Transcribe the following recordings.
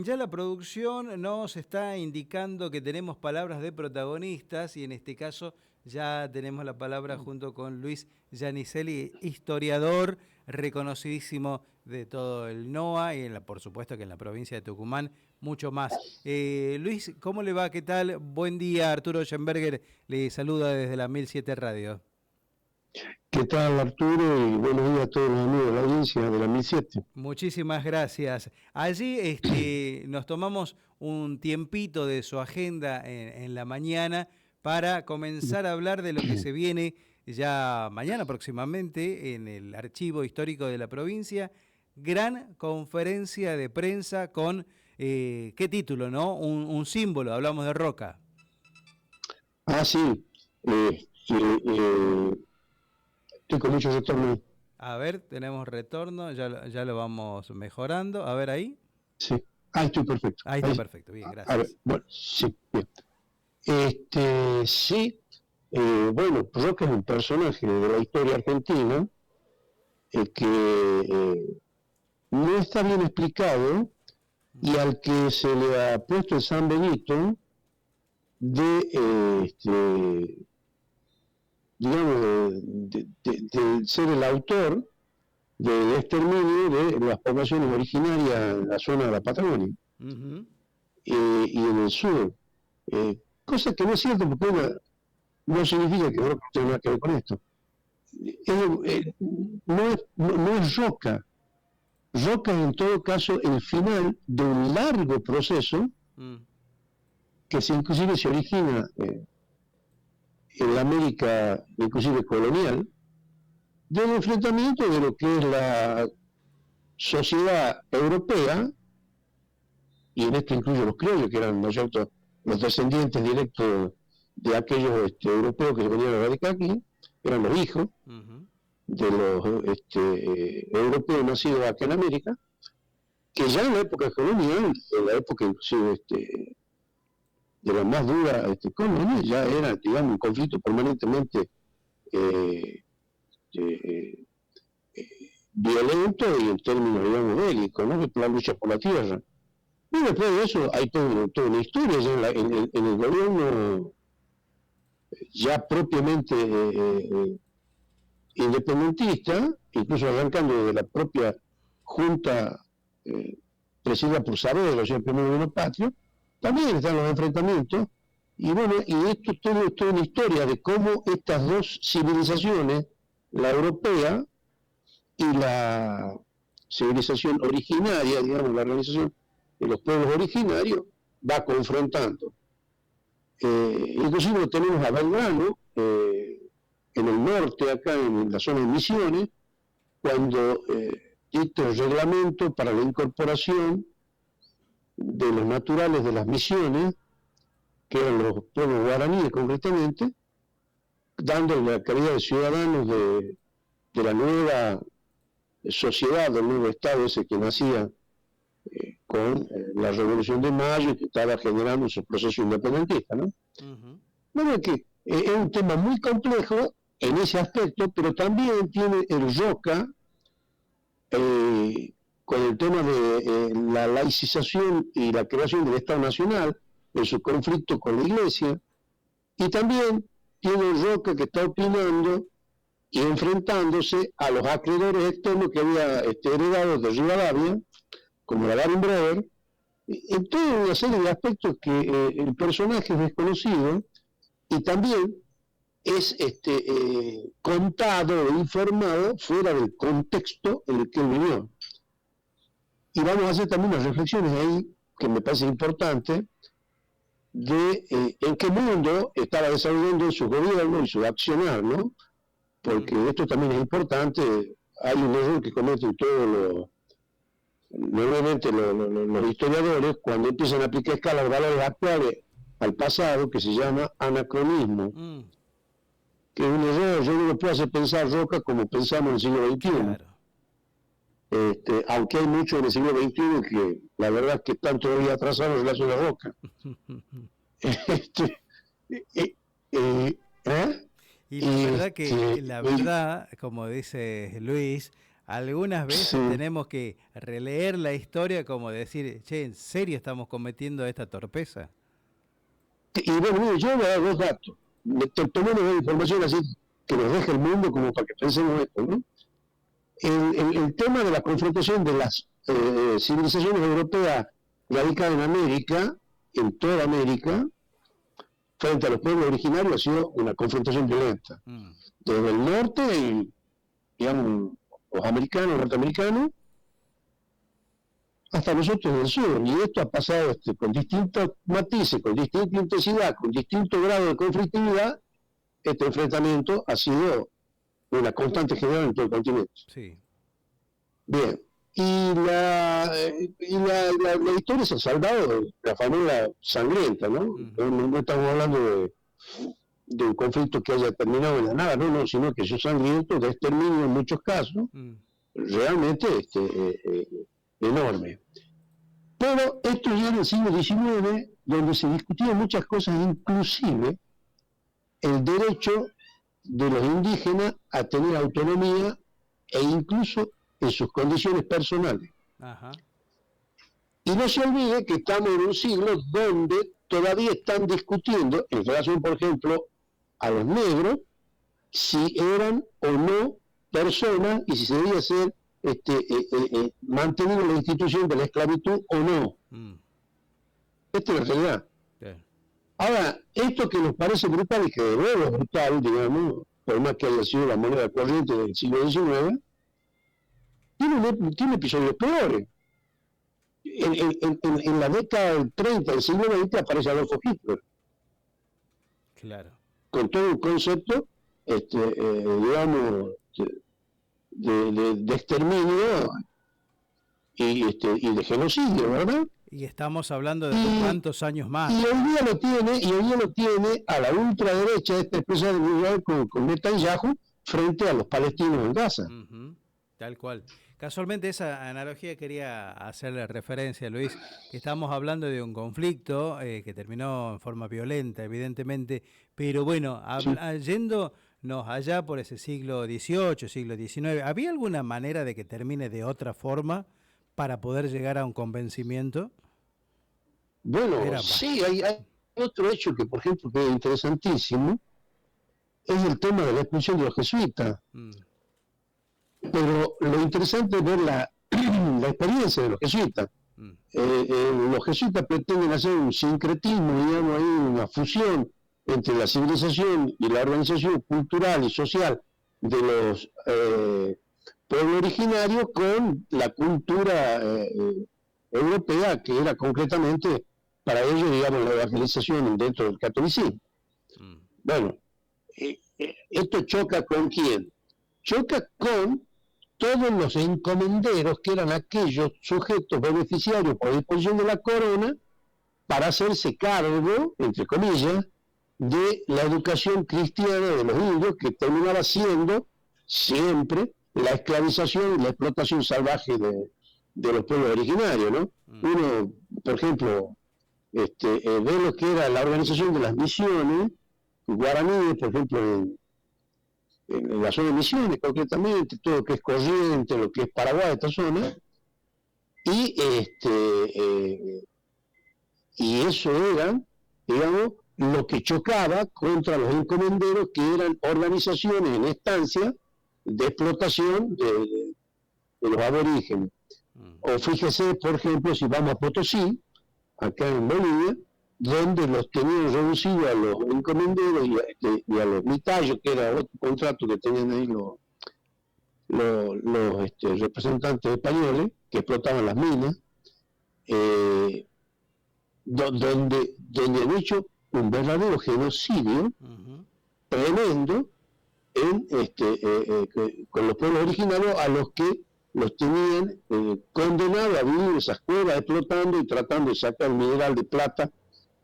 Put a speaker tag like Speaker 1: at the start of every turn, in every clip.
Speaker 1: Ya la producción nos está indicando que tenemos palabras de protagonistas y en este caso ya tenemos la palabra junto con Luis Giannicelli, historiador reconocidísimo de todo el NOA y por supuesto que en la provincia de Tucumán mucho más. Luis, ¿cómo le va? ¿Qué tal? Buen día, Arturo Schenberger le saluda desde la 1007 Radio.
Speaker 2: ¿Qué tal, Arturo? Y buenos días a todos los amigos de la audiencia de la 1007.
Speaker 1: Muchísimas gracias. Allí nos tomamos un tiempito de su agenda en la mañana para comenzar a hablar de lo que se viene ya mañana próximamente en el Archivo Histórico de la provincia. Gran conferencia de prensa con, ¿qué título, no? Un símbolo, hablamos de Roca.
Speaker 2: Ah, sí. Estoy con mucho retorno.
Speaker 1: A ver, tenemos retorno, ya lo vamos mejorando. A ver ahí.
Speaker 2: Sí. Ah, estoy perfecto.
Speaker 1: Ahí está perfecto, bien, gracias.
Speaker 2: A ver, bueno, sí, bien. Sí, bueno, Roca es un personaje de la historia argentina que no está bien explicado y al que se le ha puesto el San Benito de digamos, de ser el autor del exterminio de las poblaciones originarias en la zona de la Patagonia y en el sur. Cosa que no es cierto porque no significa que no tenga nada que ver con esto. No es Roca. Roca es en todo caso el final de un largo proceso que inclusive se origina en la América inclusive colonial, del enfrentamiento de lo que es la sociedad europea, y en esto incluye los criollos, que eran, ¿no es cierto?, los descendientes directos de aquellos europeos que se venían a radicar aquí, eran los hijos de los europeos nacidos aquí en América, que ya en la época colonial, en la época inclusive de la más dura colonia, ya era, digamos, un conflicto permanentemente violento y en términos, digamos, bélicos, ¿no? La lucha por la tierra. Y después de eso hay toda una historia ya en el gobierno ya propiamente independentista, incluso arrancando desde la propia junta presidida por Saavedra, o sea, el primer gobierno patrio, también están los enfrentamientos, y bueno, y esto todo es toda una historia de cómo estas dos civilizaciones, la europea y la civilización originaria, digamos, la organización de los pueblos originarios, va confrontando. Inclusive lo tenemos a Belgrano, en el norte, acá en la zona de Misiones, cuando dicta el reglamento para la incorporación de los naturales de las misiones, que eran los pueblos guaraníes concretamente, dándole la calidad de ciudadanos de la nueva sociedad, del nuevo Estado ese que nacía con la Revolución de Mayo y que estaba generando su proceso independentista, ¿no? Bueno, que es un tema muy complejo en ese aspecto, pero también tiene el Roca con el tema de la laicización y la creación del Estado Nacional en su conflicto con la Iglesia, y también tiene el Roca que está opinando y enfrentándose a los acreedores externos que había heredado de Rivadavia, como la Baring Brothers, en toda una serie de aspectos que el personaje es desconocido y también es contado o informado fuera del contexto en el que él vivió. Y vamos a hacer también unas reflexiones ahí que me parece importante de en qué mundo estaba desarrollando su gobierno y su accionar, ¿no? Porque esto también es importante. Hay un error que cometen todos normalmente los historiadores cuando empiezan a aplicar escalas de valores actuales al pasado, que se llama anacronismo, que es un error. Yo no lo puedo hacer pensar Roca como pensamos en el siglo XXI. Claro. Aunque hay mucho en el siglo XXI que la verdad es que están todavía atrasados en relación a Roca.
Speaker 1: Y la verdad, como dice Luis, algunas veces
Speaker 2: Sí.
Speaker 1: tenemos que releer la historia como decir, che, ¿en serio estamos cometiendo esta torpeza?
Speaker 2: Y bueno, mire, yo voy a dar dos datos. Tomemos una información así que nos deje el mundo como para que pensemos esto, ¿no? El tema de la confrontación de las civilizaciones europeas radicadas en América, en toda América, frente a los pueblos originarios, ha sido una confrontación violenta. Desde el norte, digamos, los americanos, norteamericanos, hasta nosotros del sur. Y esto ha pasado con distintos matices, con distinta intensidad, con distinto grado de conflictividad. Este enfrentamiento ha sido una constante general en todo el continente.
Speaker 1: Sí.
Speaker 2: Bien. Y la historia se ha saldado de la famosa sangrienta, ¿no? No estamos hablando de un conflicto que haya terminado en la nada, no, sino que es sangriento, de exterminio en muchos casos, realmente enorme. Pero esto ya en el siglo XIX, donde se discutían muchas cosas, inclusive el derecho de los indígenas a tener autonomía e incluso en sus condiciones personales.
Speaker 1: Ajá.
Speaker 2: Y no se olvide que estamos en un siglo donde todavía están discutiendo, en relación, por ejemplo, a los negros, si eran o no personas y si se debía ser mantenido la institución de la esclavitud o no. Esta es la realidad. Ahora, esto que nos parece brutal y que de nuevo es brutal, digamos, por más que haya sido la moneda corriente del siglo XIX, tiene episodios peores. En la década del 30 del siglo XX aparece Adolfo Hitler.
Speaker 1: Claro. Con
Speaker 2: todo un concepto, digamos, de exterminio y de genocidio, ¿verdad?
Speaker 1: Y estamos hablando de cuántos años más.
Speaker 2: Y hoy día lo tiene a la ultraderecha, esta empresa de Israel con Netanyahu, frente a los palestinos en Gaza.
Speaker 1: Tal cual. Casualmente esa analogía quería hacerle referencia, Luis, que estamos hablando de un conflicto que terminó en forma violenta, evidentemente, pero bueno, yéndonos allá por ese siglo XVIII, siglo XIX, ¿había alguna manera de que termine de otra forma para poder llegar a un convencimiento?
Speaker 2: Bueno, sí, hay otro hecho que, por ejemplo, que es interesantísimo, es el tema de la expulsión de los jesuitas. Pero lo interesante es ver la experiencia de los jesuitas. Los jesuitas pretenden hacer un sincretismo, digamos, ahí una fusión entre la civilización y la organización cultural y social de los pueblos originarios con la cultura europea, que era concretamente para ellos, digamos, la evangelización dentro del catolicismo. Bueno, esto choca ¿con quién? Choca con todos los encomenderos, que eran aquellos sujetos beneficiarios por disposición de la corona para hacerse cargo, entre comillas, de la educación cristiana de los indios, que terminaba siendo siempre la esclavización y la explotación salvaje de los pueblos originarios, ¿no? Uno, por ejemplo, ve lo que era la organización de las misiones guaraníes, por ejemplo, en la zona de Misiones concretamente, todo lo que es Corrientes, lo que es Paraguay, esta zona, y eso era, digamos, lo que chocaba contra los encomenderos, que eran organizaciones en estancia de explotación de los aborígenes. O fíjese, por ejemplo, si vamos a Potosí, acá en Bolivia, donde los tenían reducidos a los encomenderos y a los mitayos, que era otro contrato que tenían ahí los representantes españoles que explotaban las minas, donde han hecho un verdadero genocidio tremendo con los pueblos originarios, a los que los tenían condenados a vivir en esas cuevas explotando y tratando de sacar el mineral de plata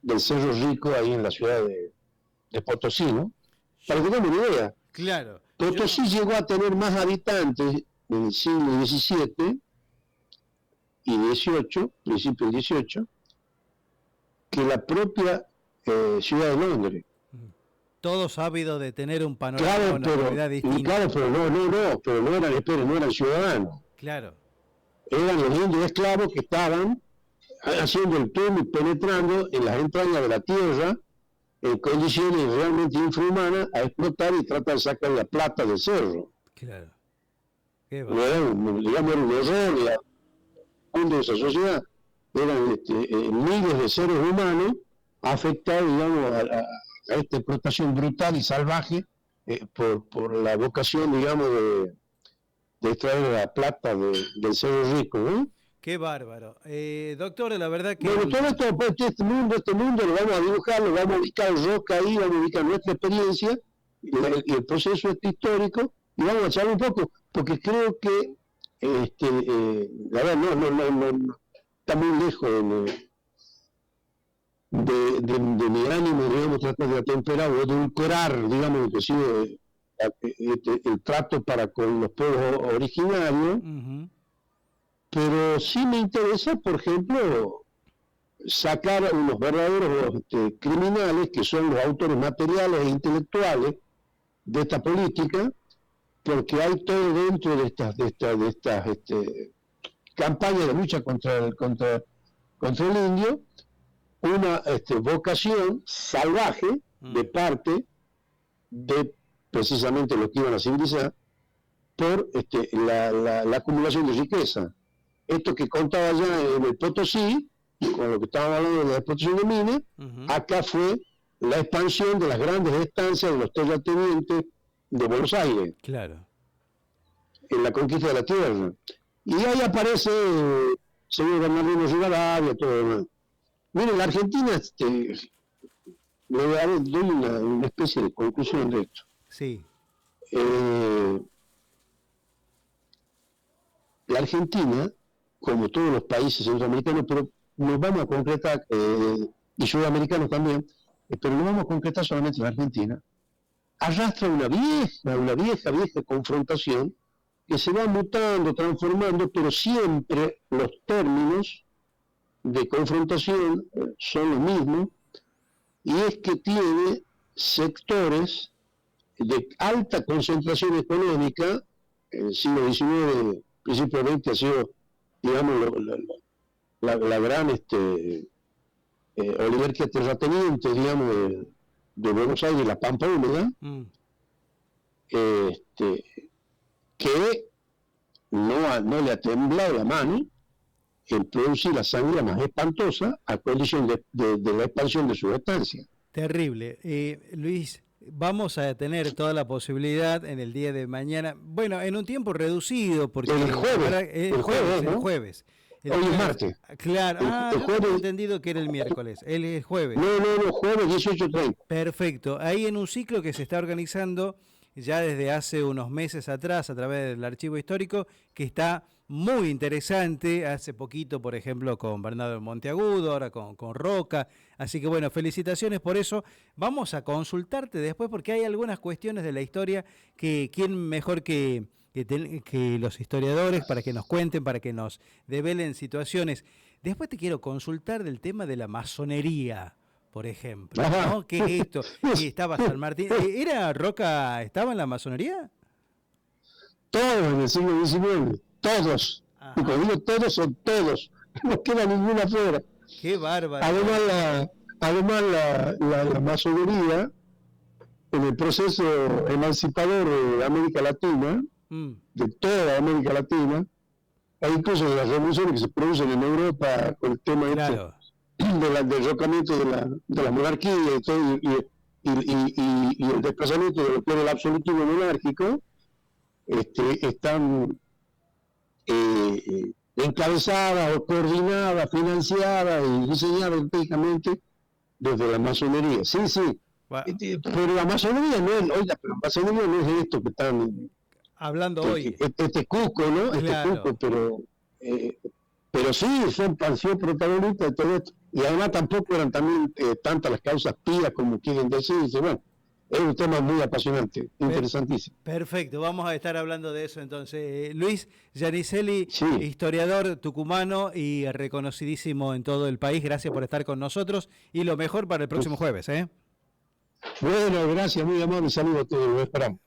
Speaker 2: del Cerro Rico ahí en la ciudad de Potosí, ¿no? Para que tengamos una idea.
Speaker 1: Claro.
Speaker 2: Potosí llegó a tener más habitantes en el siglo XVII y XVIII, principio del XVIII, que la propia ciudad de Londres.
Speaker 1: Todos ávidos de tener un panorama,
Speaker 2: Claro,
Speaker 1: una realidad distinta.
Speaker 2: claro, pero no eran, esperen, no eran ciudadanos.
Speaker 1: Claro.
Speaker 2: Eran los indios esclavos que estaban haciendo el turno y penetrando en las entrañas de la tierra en condiciones realmente infrahumanas a explotar y tratar de sacar la plata del cerro.
Speaker 1: Claro.
Speaker 2: No era digamos, era un error, el mundo de esa sociedad. Eran miles de seres humanos afectados, digamos, a esta explotación brutal y salvaje por la vocación, digamos, de extraer la plata del cerro rico, ¿no?
Speaker 1: Qué bárbaro. Doctor, la verdad que...
Speaker 2: Bueno, todo esto, pues, este mundo lo vamos a dibujar, lo vamos a ubicar en roca ahí, vamos a ubicar nuestra experiencia y el proceso histórico, y vamos a echarlo un poco, porque creo que, la verdad, no está muy lejos de mi ánimo, digamos, tratar de atemperar o de edulcorar, digamos, inclusive el trato para con los pueblos originarios.
Speaker 1: Uh-huh.
Speaker 2: Pero sí me interesa, por ejemplo, sacar unos verdaderos criminales que son los autores materiales e intelectuales de esta política, porque hay todo dentro de estas campañas de lucha contra el indio, una vocación salvaje de parte de precisamente los que iban a civilizar por la acumulación de riqueza. Esto que contaba ya en el Potosí, con lo que estábamos hablando de la explotación de minas, acá fue la expansión de las grandes estancias de los terratenientes de Buenos Aires.
Speaker 1: Claro. En
Speaker 2: la conquista de la tierra. Y ahí aparece el señor Bernardino Rivadavia, todo lo demás. Miren, la Argentina, le doy una especie de conclusión de esto.
Speaker 1: Sí.
Speaker 2: La Argentina, como todos los países centroamericanos, pero nos vamos a concretar, y sudamericanos también, pero nos vamos a concretar solamente en la Argentina, arrastra una vieja confrontación que se va mutando, transformando, pero siempre los términos de confrontación son los mismos, y es que tiene sectores de alta concentración económica. En el siglo XIX, principio del XX, ha sido, digamos, la gran oligarquía terrateniente, digamos, de Buenos Aires, la Pampa Húmeda, que no le ha temblado la mano en producir la sangre más espantosa a condición de la expansión de su estancia.
Speaker 1: Terrible. Luis, vamos a tener toda la posibilidad en el día de mañana, bueno, en un tiempo reducido, porque
Speaker 2: el jueves. Hoy es martes.
Speaker 1: Claro, yo tengo entendido que era el miércoles, el jueves.
Speaker 2: No, jueves 18:30.
Speaker 1: Perfecto, ahí en un ciclo que se está organizando ya desde hace unos meses atrás a través del archivo histórico, que está muy interesante, hace poquito, por ejemplo, con Bernardo Monteagudo, ahora con Roca, así que bueno, felicitaciones por eso. Vamos a consultarte después porque hay algunas cuestiones de la historia que quién mejor que los historiadores para que nos cuenten, para que nos develen situaciones. Después te quiero consultar del tema de la masonería, por ejemplo, ¿no? ¿Qué es esto? Y estaba San Martín. ¿Era Roca, estaba en la masonería?
Speaker 2: Todos en el siglo XIX, todos. Y cuando digo todos, son todos. No queda ninguno afuera.
Speaker 1: Qué bárbaro.
Speaker 2: Además la masonería, en el proceso emancipador de América Latina, de toda América Latina, e incluso de las revoluciones que se producen en Europa con el tema del derrocamiento de la monarquía y todo, y el desplazamiento de lo que era el absolutismo monárquico, están encabezadas o coordinadas, financiadas y diseñadas empíricamente desde la masonería. Sí. Wow. Pero la masonería no es, pero la masonería no es esto que están
Speaker 1: hablando hoy.
Speaker 2: Este cuco, ¿no?
Speaker 1: Claro.
Speaker 2: Este cuco, pero sí, son protagonistas de todo esto. Y además tampoco eran también tantas las causas pías como quieren decir. Bueno, es un tema muy apasionante, interesantísimo.
Speaker 1: Perfecto, vamos a estar hablando de eso entonces. Luis Giannicelli,
Speaker 2: sí.
Speaker 1: Historiador tucumano y reconocidísimo en todo el país, gracias por estar con nosotros y lo mejor para el próximo jueves.
Speaker 2: Bueno, gracias, muy amable, saludos a todos, los esperamos.